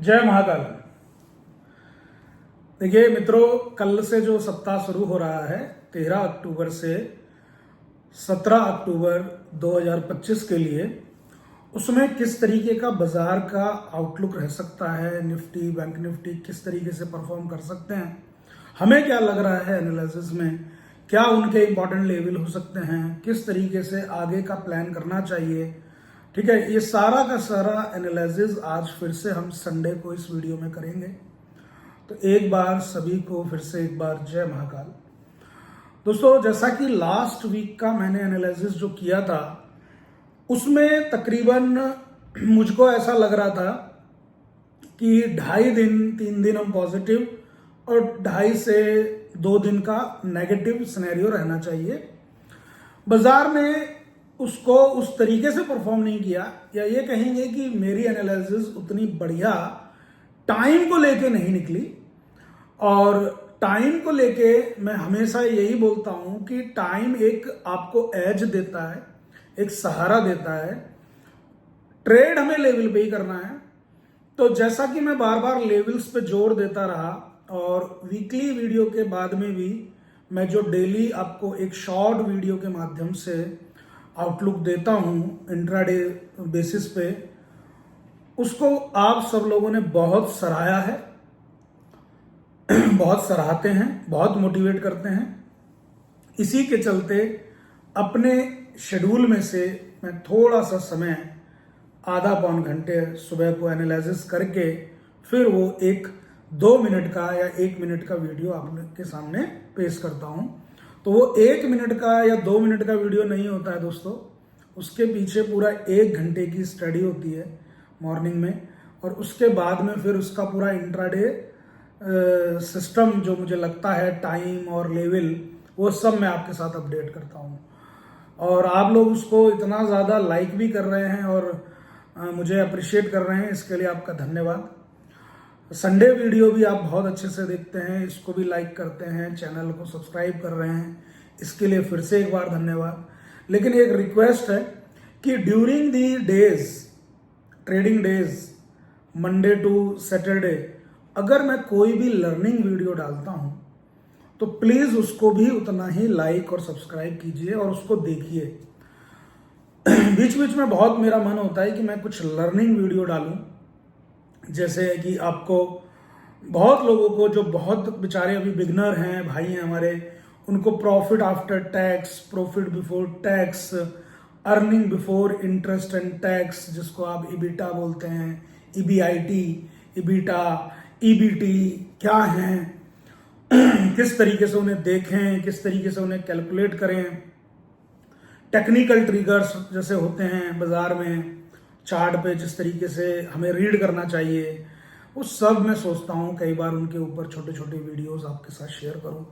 जय महाकाल। देखिए मित्रों, कल से जो सप्ताह शुरू हो रहा है 13 अक्टूबर से 17 अक्टूबर 2025 के लिए, उसमें किस तरीके का बाजार का आउटलुक रह सकता है, निफ्टी बैंक निफ्टी किस तरीके से परफॉर्म कर सकते हैं, हमें क्या लग रहा है एनालिसिस में, क्या उनके इंपॉर्टेंट लेवल हो सकते हैं, किस तरीके से आगे का प्लान करना चाहिए। ठीक है, ये सारा का सारा एनालिसिस आज फिर से हम संडे को इस वीडियो में करेंगे। तो एक बार सभी को फिर से एक बार जय महाकाल। दोस्तों, जैसा कि लास्ट वीक का मैंने एनालिसिस जो किया था उसमें तकरीबन मुझको ऐसा लग रहा था कि 2.5 दिन 3 दिन हम पॉजिटिव और 2.5 से 2 दिन का नेगेटिव सिनेरियो रहना चाहिए। बाजार ने उसको उस तरीके से परफॉर्म नहीं किया, या ये कहेंगे कि मेरी एनालिसिस उतनी बढ़िया टाइम को लेके नहीं निकली। और टाइम को लेके मैं हमेशा यही बोलता हूं कि टाइम एक आपको एज देता है, एक सहारा देता है। ट्रेड हमें लेवल पे ही करना है। तो जैसा कि मैं बार बार लेवल्स पे जोर देता रहा, और वीकली वीडियो के बाद में भी मैं जो डेली आपको एक शॉर्ट वीडियो के माध्यम से आउटलुक देता हूं इंट्राडे बेसिस पे, उसको आप सब लोगों ने बहुत सराहा है, बहुत सराहते हैं, बहुत मोटिवेट करते हैं। इसी के चलते अपने शेड्यूल में से मैं थोड़ा सा समय, आधा पौन घंटे सुबह को एनालिसिस करके फिर वो 1-2 मिनट का या 1 मिनट का वीडियो आपके सामने पेश करता हूं। तो वो 1 मिनट का या 2 मिनट का वीडियो नहीं होता है दोस्तों, उसके पीछे पूरा 1 घंटे की स्टडी होती है मॉर्निंग में, और उसके बाद में फिर उसका पूरा इंट्राडे सिस्टम जो मुझे लगता है, टाइम और लेवल, वो सब मैं आपके साथ अपडेट करता हूँ। और आप लोग उसको इतना ज़्यादा लाइक भी कर रहे हैं और मुझे अप्रिशिएट कर रहे हैं, इसके लिए आपका धन्यवाद। संडे वीडियो भी आप बहुत अच्छे से देखते हैं, इसको भी लाइक करते हैं, चैनल को सब्सक्राइब कर रहे हैं, इसके लिए फिर से एक बार धन्यवाद। लेकिन एक रिक्वेस्ट है कि during the days, trading days, Monday to Saturday, अगर मैं कोई भी लर्निंग वीडियो डालता हूं तो प्लीज उसको भी उतना ही लाइक और सब्सक्राइब कीजिए और उसको देखिए। बीच बीच में बहुत मेरा मन होता है कि मैं कुछ लर्निंग वीडियो डालूं, जैसे कि आपको बहुत लोगों को जो बहुत बेचारे अभी बिगनर हैं, भाई हैं हमारे, उनको profit after tax, profit before tax, earning before interest and tax, जिसको आप ईबीटा बोलते हैं, ईबीआईटी, ईबीटा, ईबीटी क्या हैं, किस तरीके से उन्हें देखें, किस तरीके से उन्हें कैलकुलेट करें, टेक्निकल ट्रिगर्स जैसे होते हैं बाजार में, चार्ट पे जिस तरीके से हमें रीड करना चाहिए, वो सब मैं सोचता हूँ कई बार उनके ऊपर छोटे छोटे वीडियोस आपके साथ शेयर करूँ।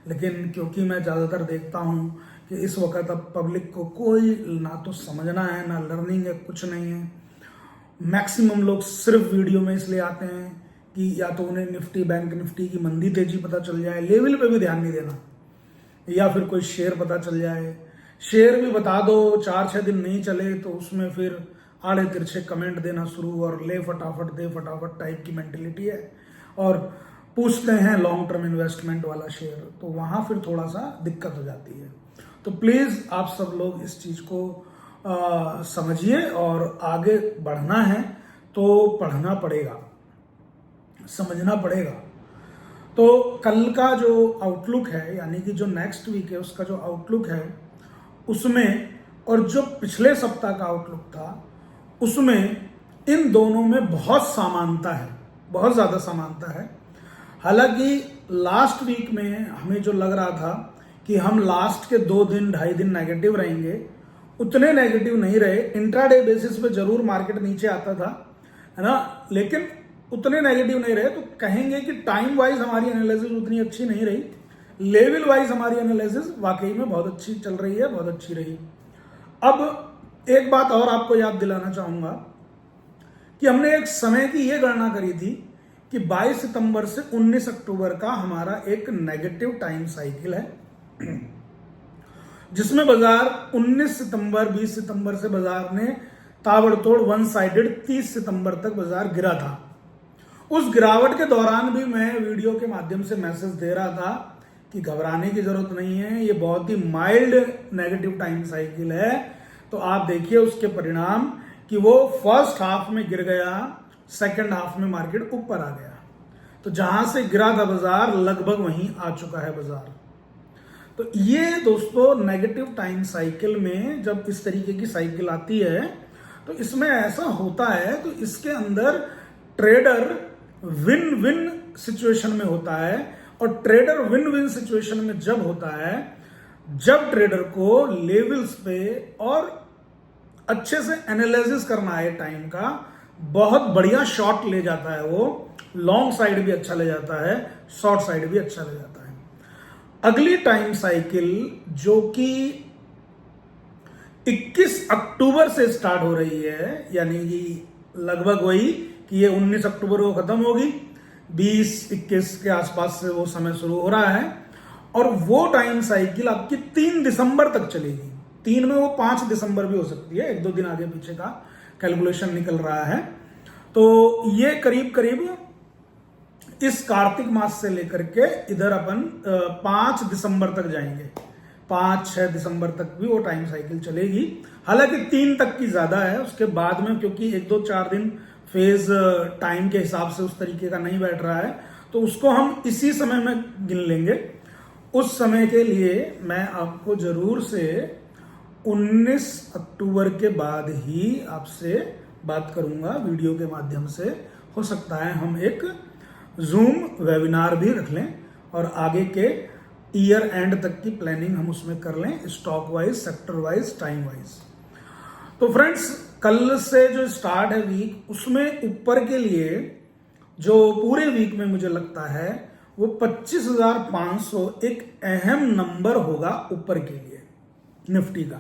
लेकिन क्योंकि मैं ज़्यादातर देखता हूँ कि इस वक्त अब पब्लिक को कोई ना तो समझना है, ना लर्निंग है, कुछ नहीं है। मैक्सिमम लोग सिर्फ वीडियो में इसलिए आते हैं कि या तो उन्हें निफ्टी बैंक निफ्टी की मंदी तेजी पता चल जाए, लेवल पे भी ध्यान नहीं देना, या फिर कोई शेयर पता चल जाए, शेयर भी बता दो, 4-6 दिन नहीं चले तो उसमें फिर आड़े तिरछे कमेंट देना शुरू, और ले फटाफट दे फटाफट टाइप की मेंटेलिटी है, और पूछते हैं लॉन्ग टर्म इन्वेस्टमेंट वाला शेयर, तो वहां फिर थोड़ा सा दिक्कत हो जाती है। तो प्लीज आप सब लोग इस चीज को समझिए, और आगे बढ़ना है तो पढ़ना पड़ेगा, समझना पड़ेगा। तो कल का जो आउटलुक है, यानी कि जो नेक्स्ट वीक है उसका जो आउटलुक है, उसमें और जो पिछले सप्ताह का आउटलुक था उसमें इन दोनों में बहुत समानता है, बहुत ज्यादा समानता है। हालांकि लास्ट वीक में हमें जो लग रहा था कि हम लास्ट के 2 दिन 2.5 दिन नेगेटिव रहेंगे, उतने नेगेटिव नहीं रहे। इंट्राडे बेसिस पे जरूर मार्केट नीचे आता था, है ना, लेकिन उतने नेगेटिव नहीं रहे। तो कहेंगे कि टाइम वाइज हमारी एनालिसिस उतनी अच्छी नहीं रही, लेवल वाइज हमारी एनालिसिस वाकई में बहुत अच्छी चल रही है, बहुत अच्छी रही। अब एक बात और आपको याद दिलाना चाहूंगा कि हमने एक समय की यह गणना करी थी कि 22 सितंबर से 19 अक्टूबर का हमारा एक नेगेटिव टाइम साइकिल है, जिसमें बाजार 19 सितंबर 20 सितंबर से बाजार ने ताबड़तोड़ वन साइडेड 30 सितंबर तक बाजार गिरा था। उस गिरावट के दौरान भी मैं वीडियो के माध्यम से मैसेज दे रहा था कि घबराने की जरूरत नहीं है, ये बहुत ही माइल्ड नेगेटिव टाइम साइकिल है। तो आप देखिए उसके परिणाम कि वो फर्स्ट हाफ में गिर गया, सेकंड हाफ में मार्केट ऊपर आ गया। तो जहां से गिरा था बाजार लगभग वहीं आ चुका है बाजार। तो ये दोस्तों नेगेटिव टाइम साइकिल में जब इस तरीके की साइकिल आती है तो इसमें ऐसा होता है, तो इसके अंदर ट्रेडर विन विन सिचुएशन में होता है। और ट्रेडर विन विन सिचुएशन में जब होता है जब ट्रेडर को लेवल्स पे और अच्छे से एनालिसिस करना है टाइम का, बहुत बढ़िया शॉट ले जाता है, वो लॉन्ग साइड भी अच्छा ले जाता है, शॉर्ट साइड भी अच्छा ले जाता है। अगली टाइम साइकिल जो कि 21 अक्टूबर से स्टार्ट हो रही है, यानी कि लगभग वही कि ये 19 अक्टूबर को खत्म होगी, 20-21 के आसपास से वो समय शुरू हो रहा है। और वो टाइम साइकिल आपकी 3 दिसंबर तक चलेगी। 3 में वो 5 दिसंबर भी हो सकती है, 1-2 दिन आगे पीछे का कैलकुलेशन निकल रहा है। तो ये करीब करीब इस कार्तिक मास से लेकर के इधर अपन 5 दिसंबर तक जाएंगे, 5-6 दिसंबर तक भी वो टाइम साइकिल चलेगी। हालांकि 3 तक की ज्यादा है, उसके बाद में क्योंकि 1-2-4 दिन फेज टाइम के हिसाब से उस तरीके का नहीं बैठ रहा है, तो उसको हम इसी समय में गिन लेंगे। उस समय के लिए मैं आपको जरूर से 19 अक्टूबर के बाद ही आपसे बात करूंगा वीडियो के माध्यम से। हो सकता है हम एक जूम वेबिनार भी रख लें और आगे के ईयर एंड तक की प्लानिंग हम उसमें कर लें, stock wise, sector wise, time wise. तो फ्रेंड्स, कल से जो स्टार्ट है वीक, उसमें ऊपर के लिए जो पूरे वीक में मुझे लगता है वो 25,500 एक अहम नंबर होगा ऊपर के लिए निफ्टी का।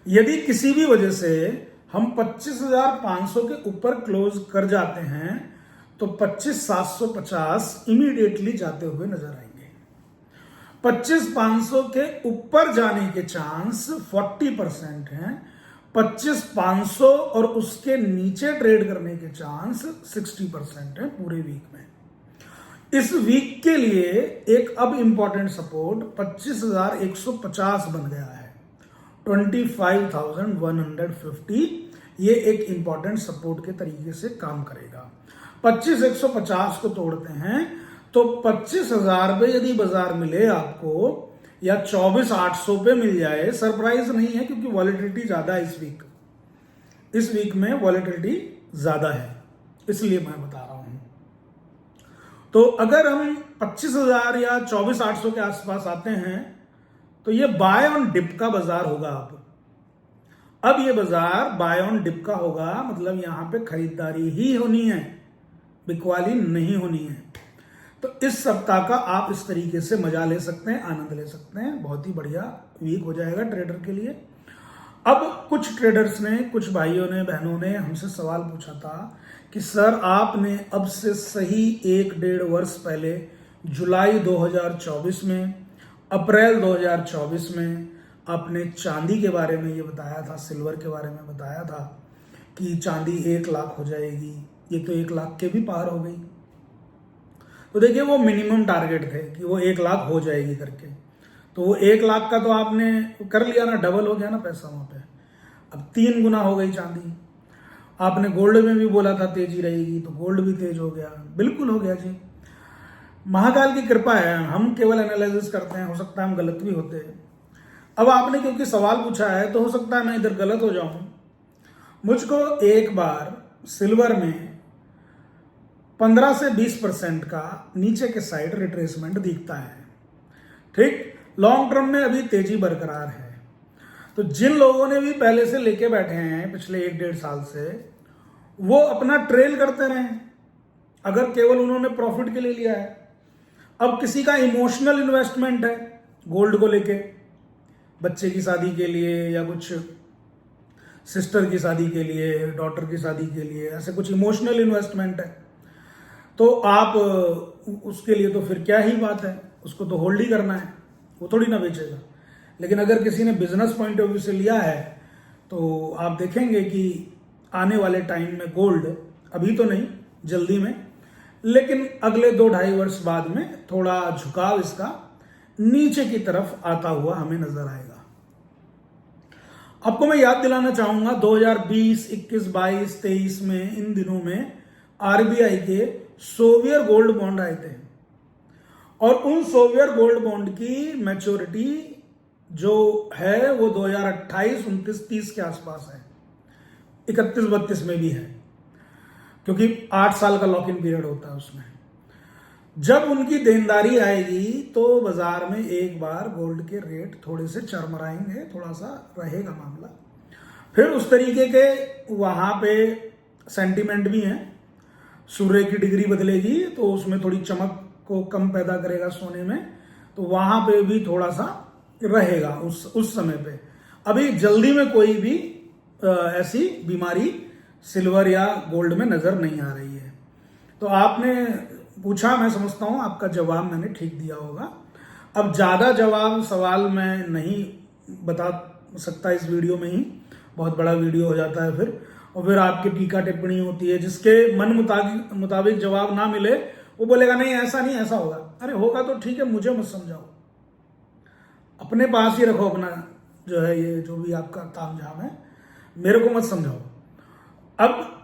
यदि किसी भी वजह से हम 25,500 के ऊपर क्लोज कर जाते हैं तो 25,750 इमीडिएटली जाते हुए नजर आएंगे। 25,500 के ऊपर जाने के चांस 40% हैं। 25,500 और उसके नीचे ट्रेड करने के चांस 60% है पूरे वीक में। इस वीक के लिए एक अब इंपॉर्टेंट सपोर्ट 25,150 बन गया है, 25,150। ये एक इंपॉर्टेंट सपोर्ट के तरीके से काम करेगा। 25,150 को तोड़ते हैं तो 25,000 पे यदि बाजार मिले आपको या 24,800 पे मिल जाए, सरप्राइज नहीं है क्योंकि वॉलेटिलिटी ज्यादा है इस वीक में वॉलेटिलिटी ज्यादा है, इसलिए मैं बता रहा हूं। तो अगर हम 25,000 या 24,800 के आसपास आते हैं तो ये बाय ऑन डिप का बाजार होगा। अब ये बाजार बाय ऑन डिप का होगा, मतलब यहां पे खरीदारी ही होनी है, बिकवाली नहीं होनी है। तो इस सप्ताह का आप इस तरीके से मजा ले सकते हैं, आनंद ले सकते हैं। बहुत ही बढ़िया वीक हो जाएगा ट्रेडर के लिए। अब कुछ ट्रेडर्स ने, कुछ भाइयों ने, बहनों ने हमसे सवाल पूछा था कि सर आपने अब से सही 1-1.5 वर्ष पहले जुलाई 2024 में, अप्रैल 2024 में आपने चांदी के बारे में ये बताया था, सिल्वर के बारे में बताया था कि चांदी 1 लाख हो जाएगी। ये तो 1 लाख के भी पार हो गई। तो देखिए वो मिनिमम टारगेट थे कि वो 1 लाख हो जाएगी करके, तो वो 1 लाख का तो आपने कर लिया ना, डबल हो गया ना पैसा वहां पे। अब 3 गुना हो गई चांदी। आपने गोल्ड में भी बोला था तेजी रहेगी, तो गोल्ड भी तेज हो गया, बिल्कुल हो गया जी। महाकाल की कृपा है, हम केवल एनालिसिस करते हैं, हो सकता है हम गलत भी होते हैं। अब आपने क्योंकि सवाल पूछा है तो हो सकता है मैं इधर गलत हो जाऊं। मुझको एक बार सिल्वर में 15 से 20% का नीचे के साइड रिट्रेसमेंट दिखता है। ठीक, लॉन्ग टर्म में अभी तेजी बरकरार है। तो जिन लोगों ने भी पहले से लेके बैठे हैं पिछले 1-1.5 साल से, वो अपना ट्रेल करते रहे अगर केवल उन्होंने प्रॉफिट के लिए लिया है। अब किसी का इमोशनल इन्वेस्टमेंट है गोल्ड को लेके, बच्चे की शादी के लिए या कुछ सिस्टर की शादी के लिए, डॉटर की शादी के लिए, ऐसे कुछ इमोशनल इन्वेस्टमेंट है, तो आप उसके लिए तो फिर क्या ही बात है, उसको तो होल्ड ही करना है, वो थोड़ी ना बेचेगा। लेकिन अगर किसी ने बिजनेस पॉइंट ऑफ व्यू से लिया है तो आप देखेंगे कि आने वाले टाइम में गोल्ड, अभी तो नहीं, जल्दी में, लेकिन अगले 2-2.5 वर्ष बाद में थोड़ा झुकाव इसका नीचे की तरफ आता हुआ हमें नजर आएगा। आपको मैं याद दिलाना चाहूंगा 2020, 21, 22, 23 में इन दिनों में आरबीआई के सोवियर गोल्ड बॉन्ड आए थे और उन सोवियर गोल्ड बॉन्ड की मैच्योरिटी जो है वो 2028, 29, 30 के आसपास है, 31, 32 में भी है, क्योंकि 8 साल का लॉक इन पीरियड होता है उसमें। जब उनकी देनदारी आएगी तो बाजार में एक बार गोल्ड के रेट थोड़े से चरमराएंगे, थोड़ा सा रहेगा मामला। फिर उस तरीके के वहां पे सेंटीमेंट भी हैं, सूर्य की डिग्री बदलेगी तो उसमें थोड़ी चमक को कम पैदा करेगा सोने में, तो वहां पे भी थोड़ा सा रहेगा उस समय पे। अभी जल्दी में कोई भी ऐसी बीमारी सिल्वर या गोल्ड में नजर नहीं आ रही है। तो आपने पूछा, मैं समझता हूं आपका जवाब मैंने ठीक दिया होगा। अब ज्यादा जवाब सवाल मैं नहीं बता सकता इस वीडियो में ही, बहुत बड़ा वीडियो हो जाता है फिर, और फिर आपकी टीका टिप्पणी होती है। जिसके मन मुताबिक जवाब ना मिले वो बोलेगा नहीं ऐसा नहीं, ऐसा होगा। अरे होगा तो ठीक है, मुझे मत समझाओ, अपने पास ही रखो अपना जो है ये जो भी आपका तामझाम है, मेरे को मत समझाओ। अब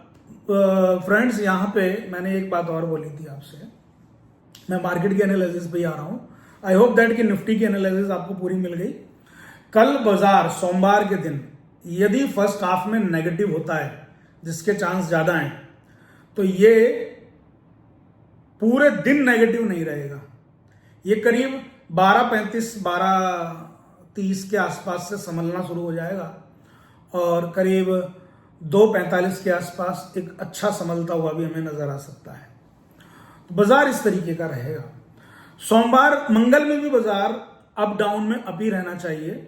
फ्रेंड्स यहाँ पे मैंने एक बात और बोली थी आपसे, मैं मार्केट की एनालिसिस पे ही आ रहा हूँ। आई होप दैट कि निफ्टी की एनालिसिस आपको पूरी मिल गई। कल बाजार सोमवार के दिन यदि फर्स्ट हाफ में नेगेटिव होता है, जिसके चांस ज्यादा हैं, तो ये पूरे दिन नेगेटिव नहीं रहेगा। ये करीब 12:35, 12:30 के आसपास से संभलना शुरू हो जाएगा और करीब 2:45 के आसपास एक अच्छा संभलता हुआ भी हमें नजर आ सकता है। तो बाजार इस तरीके का रहेगा। सोमवार, मंगल में भी बाजार अप डाउन में अप ही रहना चाहिए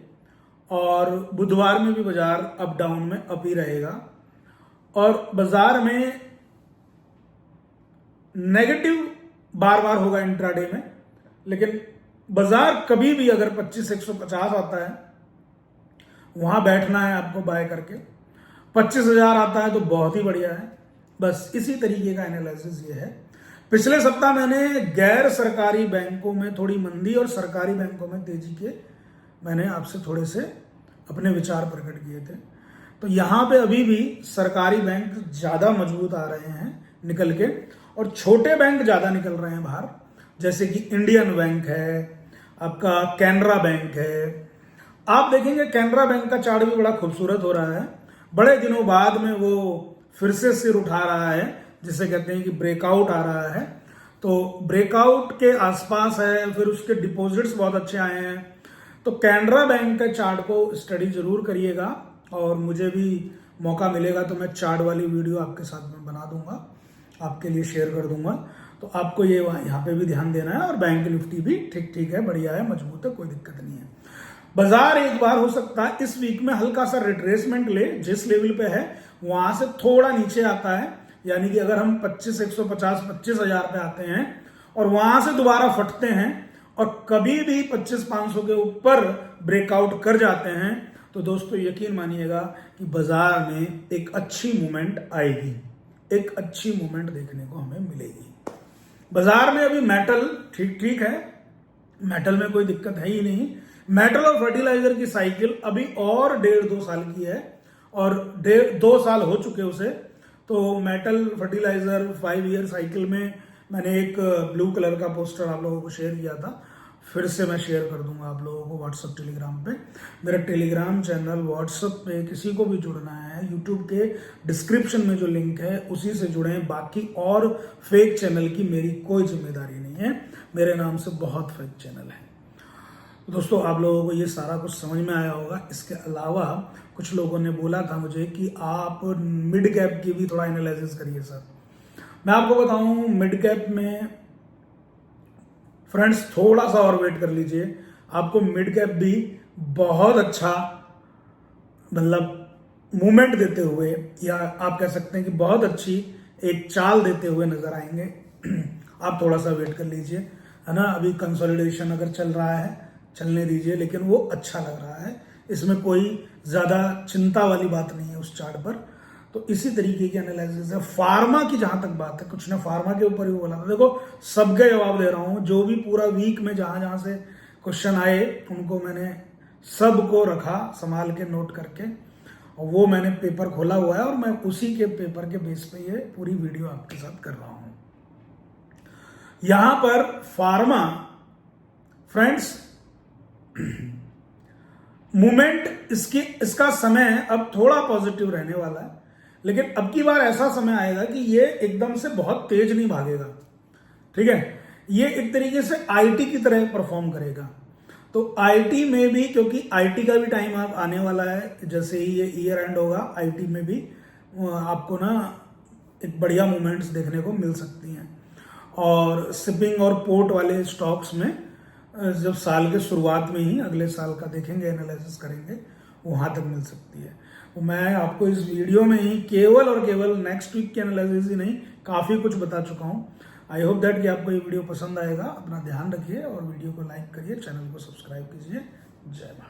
और बुधवार में भी बाजार अप डाउन में अप ही रहेगा। और बाजार में नेगेटिव बार बार होगा इंट्राडे में, लेकिन बाजार कभी भी अगर 25,150 आता है वहां बैठना है आपको बाय करके। 25,000 आता है तो बहुत ही बढ़िया है। बस इसी तरीके का एनालिसिस ये है। पिछले सप्ताह मैंने गैर सरकारी बैंकों में थोड़ी मंदी और सरकारी बैंकों में तेजी के मैंने आपसे थोड़े से अपने विचार प्रकट किए थे। तो यहां पे अभी भी सरकारी बैंक ज्यादा मजबूत आ रहे हैं निकल के, और छोटे बैंक ज्यादा निकल रहे हैं बाहर, जैसे कि इंडियन बैंक है, आपका कैनरा बैंक है। आप देखेंगे कैनरा बैंक का चार्ट भी बड़ा खूबसूरत हो रहा है। बड़े दिनों बाद में वो फिर से सिर उठा रहा है, जिसे कहते हैं कि ब्रेकआउट आ रहा है। तो ब्रेकआउट के आसपास है, फिर उसके डिपॉजिट्स बहुत अच्छे आए हैं। तो कैनरा बैंक के चार्ट को स्टडी जरूर करिएगा और मुझे भी मौका मिलेगा तो मैं चार्ट वाली वीडियो आपके साथ में बना दूंगा, आपके लिए शेयर कर दूंगा। तो आपको ये यहाँ पे भी ध्यान देना है। और बैंक निफ्टी भी ठीक ठीक है, बढ़िया है, मजबूत है, कोई दिक्कत नहीं है। बाजार एक बार हो सकता है इस वीक में हल्का सा रिट्रेसमेंट ले, जिस लेवल पे है वहां से थोड़ा नीचे आता है, यानी कि अगर हम 25,150, 25,000 पे आते हैं और वहां से दोबारा फटते हैं और कभी भी 25,500 के ऊपर ब्रेकआउट कर जाते हैं, तो दोस्तों यकीन मानिएगा कि बाजार में एक अच्छी मूवमेंट आएगी, एक अच्छी मूवमेंट देखने को हमें मिलेगी। बाजार में अभी मेटल ठीक ठीक है, मेटल में कोई दिक्कत है ही नहीं। मेटल और फर्टिलाइजर की साइकिल अभी और 1.5-2 साल की है और 2 साल हो चुके उसे। तो मेटल फर्टिलाइजर 5 ईयर साइकिल में मैंने एक ब्लू कलर का पोस्टर आप लोगों को शेयर किया था, फिर से मैं शेयर कर दूंगा आप लोगों को व्हाट्सएप टेलीग्राम पे। मेरा टेलीग्राम चैनल व्हाट्सएप पे किसी को भी जुड़ना है, यूट्यूब के डिस्क्रिप्शन में जो लिंक है उसी से जुड़ें। बाकी और फेक चैनल की मेरी कोई जिम्मेदारी नहीं है, मेरे नाम से बहुत फेक चैनल है। तो दोस्तों आप लोगों को ये सारा कुछ समझ में आया होगा। इसके अलावा कुछ लोगों ने बोला था मुझे कि आप मिड कैप की भी थोड़ा एनालिसिस करिए सर। मैं आपको बताऊं, मिड कैप में फ्रेंड्स थोड़ा सा और वेट कर लीजिए, आपको मिड कैप भी बहुत अच्छा मतलब मूवमेंट देते हुए, या आप कह सकते हैं कि बहुत अच्छी एक चाल देते हुए नजर आएंगे। आप थोड़ा सा वेट कर लीजिए, है ना। अभी कंसोलिडेशन अगर चल रहा है चलने दीजिए, लेकिन वो अच्छा लग रहा है, इसमें कोई ज्यादा चिंता वाली बात नहीं है उस चार्ट पर। तो इसी तरीके की एनालिसिस है। फार्मा की जहां तक बात है, कुछ ने फार्मा के ऊपर ही बोला था, देखो सबके जवाब दे रहा हूं। जो भी पूरा वीक में जहां जहां से क्वेश्चन आए उनको मैंने सबको रखा संभाल के नोट करके, और वो मैंने पेपर खोला हुआ है और मैं उसी के पेपर के बेस पे ये पूरी वीडियो आपके साथ कर रहा हूं। यहां पर फार्मा फ्रेंड्स मूवमेंट इसका समय अब थोड़ा पॉजिटिव रहने वाला है, लेकिन अब की बार ऐसा समय आएगा कि ये एकदम से बहुत तेज नहीं भागेगा। ठीक है, ये एक तरीके से आईटी की तरह परफॉर्म करेगा। तो आईटी में भी, क्योंकि आईटी का भी टाइम अब आने वाला है, जैसे ही ये ईयर एंड होगा आईटी में भी आपको ना एक बढ़िया मूवमेंट्स देखने को मिल सकती हैं। और शिपिंग और पोर्ट वाले स्टॉक्स में जब साल के शुरुआत में ही अगले साल का देखेंगे, एनालिसिस करेंगे, वहां तक मिल सकती है। तो मैं आपको इस वीडियो में ही केवल और केवल नेक्स्ट वीक की एनालिसिस ही नहीं, काफी कुछ बता चुका हूं। आई होप दैट कि आपको ये वीडियो पसंद आएगा। अपना ध्यान रखिए और वीडियो को लाइक करिए, चैनल को सब्सक्राइब कीजिए। जय भारत।